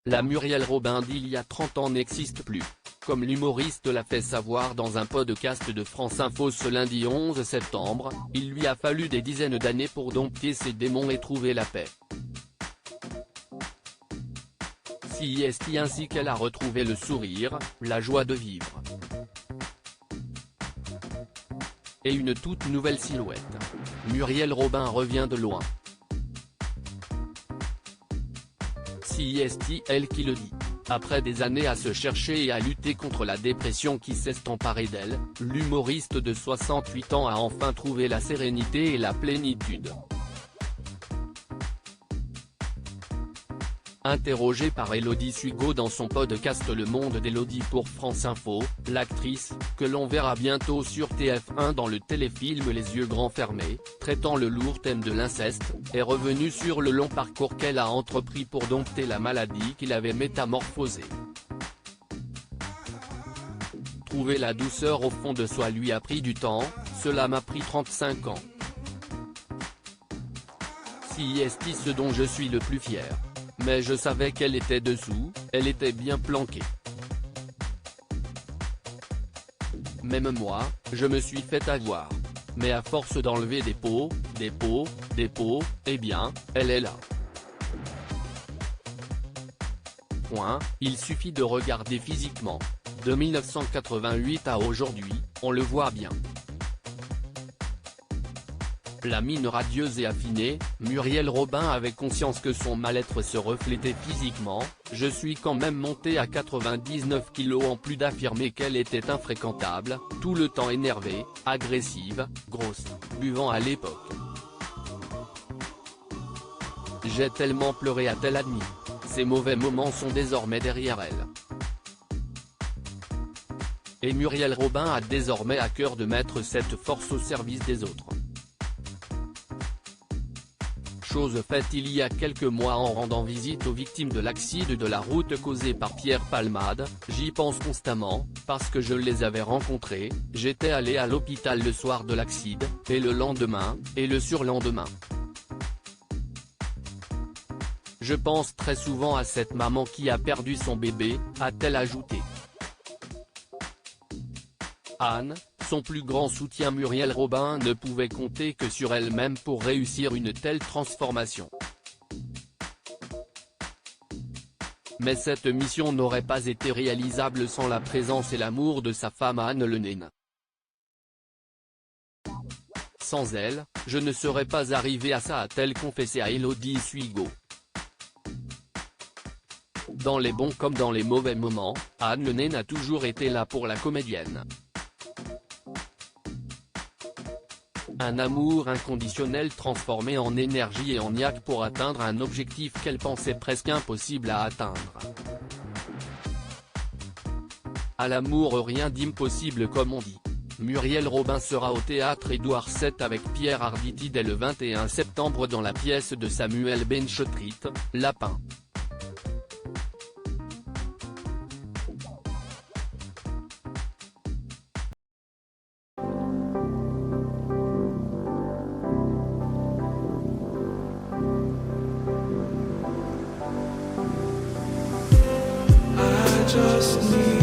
La Muriel Robin d'il y a 30 ans n'existe plus. Comme l'humoriste l'a fait savoir dans un podcast de France Info ce lundi 11 septembre, il lui a fallu des dizaines d'années pour dompter ses démons et trouver la paix. C'est ainsi qu'elle a retrouvé le sourire, la joie de vivre. Et une toute nouvelle silhouette. Muriel Robin revient de loin. C'est elle qui le dit. Après des années à se chercher et à lutter contre la dépression qui s'est emparée d'elle, l'humoriste de 68 ans a enfin trouvé la sérénité et la plénitude. Interrogée par Élodie Sugo dans son podcast Le Monde d'Élodie pour France Info, l'actrice, que l'on verra bientôt sur TF1 dans le téléfilm Les yeux grands fermés, traitant le lourd thème de l'inceste, est revenue sur le long parcours qu'elle a entrepris pour dompter la maladie qui l'avait métamorphosée. Trouver la douceur au fond de soi lui a pris du temps, cela m'a pris 35 ans. C'est ce dont je suis le plus fier. Mais je savais qu'elle était dessous, elle était bien planquée. Même moi, je me suis fait avoir. Mais à force d'enlever des pots, eh bien, elle est là. Il suffit de regarder physiquement. De 1988 à aujourd'hui, on le voit bien. La mine radieuse et affinée, Muriel Robin avait conscience que son mal-être se reflétait physiquement. Je suis quand même montée à 99 kilos en plus d'affirmer qu'elle était infréquentable, tout le temps énervée, agressive, grosse, buvant à l'époque. J'ai tellement pleuré, a-t-elle admis. Ces mauvais moments sont désormais derrière elle. Et Muriel Robin a désormais à cœur de mettre cette force au service des autres. Chose faite il y a quelques mois en rendant visite aux victimes de l'accident de la route causé par Pierre Palmade, j'y pense constamment, parce que je les avais rencontrés, j'étais allé à l'hôpital le soir de l'accident, et le lendemain, et le surlendemain. Je pense très souvent à cette maman qui a perdu son bébé, a-t-elle ajouté. Anne, son plus grand soutien. Muriel Robin ne pouvait compter que sur elle-même pour réussir une telle transformation. Mais cette mission n'aurait pas été réalisable sans la présence et l'amour de sa femme Anne Le Naine. Sans elle, je ne serais pas arrivé à ça, a-t-elle confessé à Élodie Sugo. Dans les bons comme dans les mauvais moments, Anne Le Naine a toujours été là pour la comédienne. Un amour inconditionnel transformé en énergie et en niaque pour atteindre un objectif qu'elle pensait presque impossible à atteindre. À l'amour rien d'impossible comme on dit. Muriel Robin sera au théâtre Édouard VII avec Pierre Arditi dès le 21 septembre dans la pièce de Samuel Benchetrit, Lapin. Just need